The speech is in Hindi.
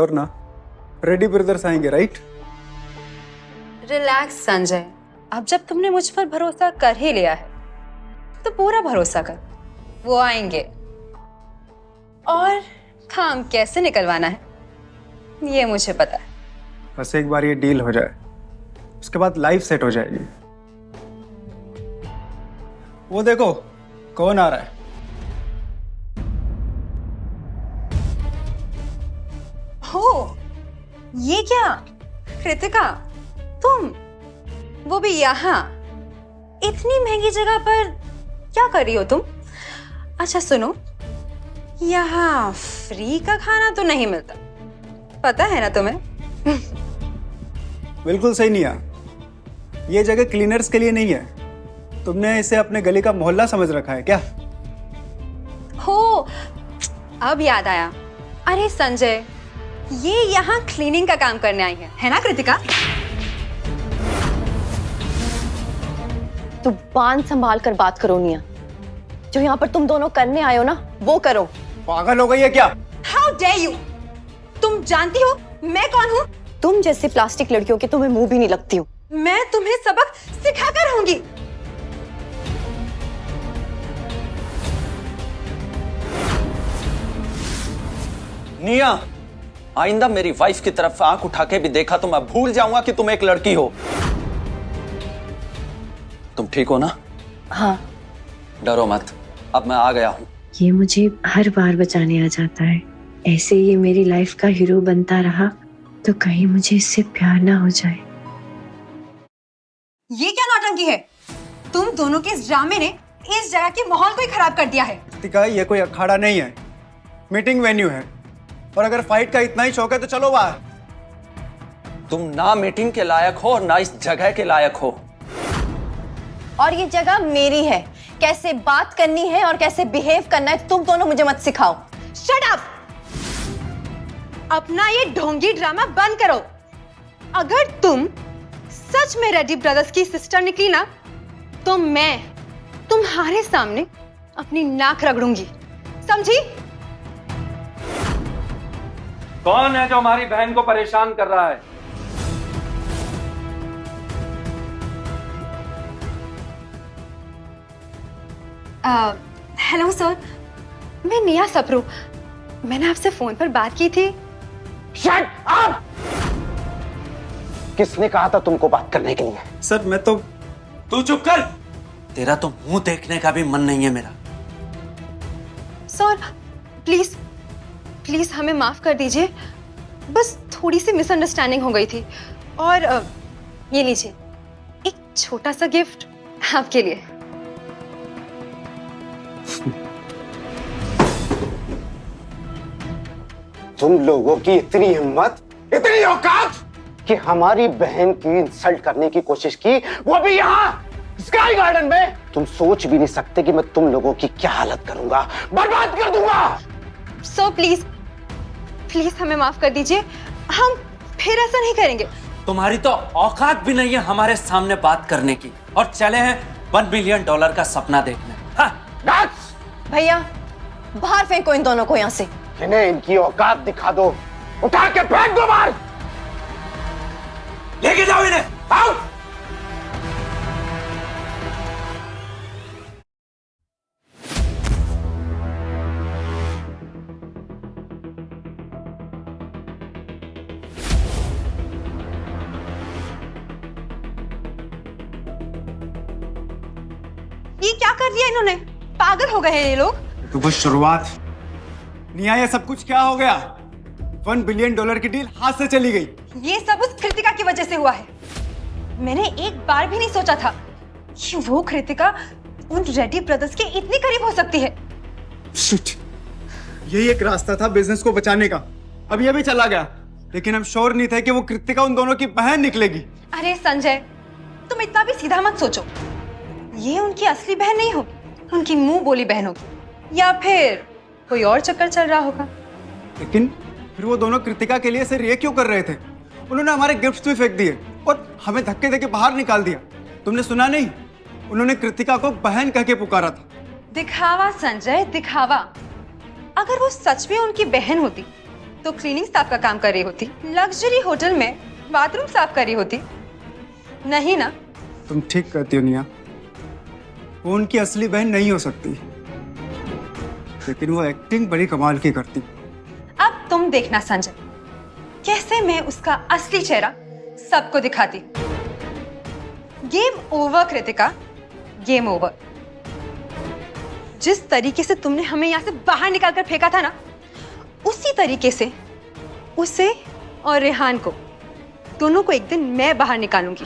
और ना रेडी ब्रदर्स आएंगे, राइट? रिलैक्स संजय, अब जब तुमने मुझ पर भरोसा कर ही लिया है तो पूरा भरोसा कर, वो आएंगे। और काम कैसे निकलवाना है ये मुझे पता है। बस एक बार ये डील हो जाए, उसके बाद लाइफ सेट हो जाएगी। वो देखो कौन आ रहा है। हो, ये क्या कृतिका, तुम वो भी यहाँ इतनी महंगी जगह पर क्या कर रही हो तुम? अच्छा सुनो, यहाँ फ्री का खाना तो नहीं मिलता, पता है ना तुम्हें? बिल्कुल सही नहीं है, ये जगह क्लीनर्स के लिए नहीं है। तुमने इसे अपने गली का मोहल्ला समझ रखा है क्या? हो, अब याद आया। अरे संजय, ये यहाँ क्लीनिंग का काम करने आई है ना कृतिका? तू बांध संभाल कर बात करो निया। जो यहाँ पर तुम दोनों करने आए हो ना, वो करो। पागल हो गई है क्या? How dare you? तुम जानती हो मैं कौन हूँ? तुम जैसे प्लास्टिक लड़कियों के तुम्हें मुंह भी नहीं लगती हो। मैं तुम्हें सबक सिखा कर रहूंगी। निया, आइंदा मेरी वाइफ की तरफ आंख उठा के भी देखा तो मैं भूल जाऊंगा कि तुम एक लड़की हो। तुम ठीक हो ना? हाँ। डरो मत, अब मैं आ गया हूं। ये मुझे हर बार बचाने आ जाता है। ऐसे ये मेरी लाइफ का हीरो बनता रहा तो कहीं मुझे इससे प्यार ना हो जाए। ये क्या नौटंकी है? तुम दोनों के इस ड्रामे ने इस जगह के माहौल को ही खराब कर दिया है। कृतिका, ये कोई अखाड़ा नहीं है, मीटिंग वेन्यू है। और अगर फाइट का इतना ही शौक है तो चलो बाहर। तुम ना मीटिंग के लायक हो और ना इस जगह के लायक हो। और ये जगह मेरी है, कैसे बात करनी है और कैसे बिहेव करना है तुम दोनों मुझे मत सिखाओ। Shut up! अपना ये ढोंगी ड्रामा बंद करो। अगर तुम सच में रेड्डी ब्रदर्स की सिस्टर निकली ना, तो मैं तुम्हारे सामने अपनी नाक रगड़ूंगी, समझी? कौन है जो हमारी बहन को परेशान कर रहा है? हेलो सर, मैं निया सप्रू। मैंने आपसे फोन पर बात की थी। Shut up! किसने कहा था तुमको बात करने के लिए? सर मैं तो। तू चुप कर, तेरा तो मुंह देखने का भी मन नहीं है मेरा। सर प्लीज प्लीज हमें माफ कर दीजिए, बस थोड़ी सी मिसअंडरस्टैंडिंग हो गई थी। और ये लीजिए एक छोटा सा गिफ्ट आपके लिए। तुम लोगों की इतनी हिम्मत, इतनी औकात कि हमारी बहन की इंसल्ट करने की कोशिश की, वो भी यहाँ स्काई गार्डन में। तुम सोच भी नहीं सकते कि मैं तुम लोगों की क्या हालत करूंगा, बर्बाद कर दूंगा। सो प्लीज प्लीज हमें माफ कर दीजिए, हम फिर ऐसा नहीं करेंगे। तुम्हारी तो औकात भी नहीं है हमारे सामने बात करने की, और चले हैं $1 बिलियन का सपना देखने। हाँ। भैया बाहर फेंको इन दोनों को यहाँ से। इन्हें इनकी औकात दिखा दो, उठा के फेंक दो बाहर। लेके जाओ इन्हें, आओ। ये क्या कर दिया इन्होंने? पागल हो गए हैं ये लोग। तो बस शुरुआत। निया, ये सब कुछ क्या हो गया? $1 बिलियन की डील हाथ से चली गई। ये सब उस कृतिका की वजह से हुआ है। मैंने एक बार भी नहीं सोचा था कि वो कृतिका उन रेड्डी ब्रदर्स के इतनी करीब हो सकती है। शिट, यही एक रास्ता था बिजनेस को बचाने का। अब ये भी चला गया, लेकिन हम श्योर नहीं थे कि वो कृतिका उन दोनों की बहन निकलेगी। अरे संजय, तुम इतना भी सीधा मत सोचो। ये उनकी असली बहन नहीं होगी, उनकी मुंह बोली बहन होगी, या फिर कोई और चक्कर चल रहा होगा। लेकिन फिर वो दोनों कृतिका के लिए ऐसे ये क्यों कर रहे थे? उन्होंने हमारे गिफ्ट्स भी फेंक दिए और हमें धक्के देके बाहर निकाल दिया। तुमने सुना नहीं? उन्होंने कृतिका को बहन कह के पुकारा था। दिखावा संजय, दिखावा। अगर वो सच में उनकी बहन होती तो क्लीनिंग स्टाफ का काम कर रही होती, लग्जरी होटल में बाथरूम साफ कर रही होती। नहीं ना? तुम ठीक कहती हो निया, वो उनकी असली बहन नहीं हो सकती, लेकिन वो एक्टिंग बड़ी कमाल की करती। अब तुम देखना संजय, कैसे मैं उसका असली चेहरा सबको दिखाती। Game over Kritika, game over. जिस तरीके से तुमने हमें यहाँ से बाहर निकाल कर फेंका था ना, उसी तरीके से उसे और रेहान को, दोनों को एक दिन मैं बाहर निकालूंगी।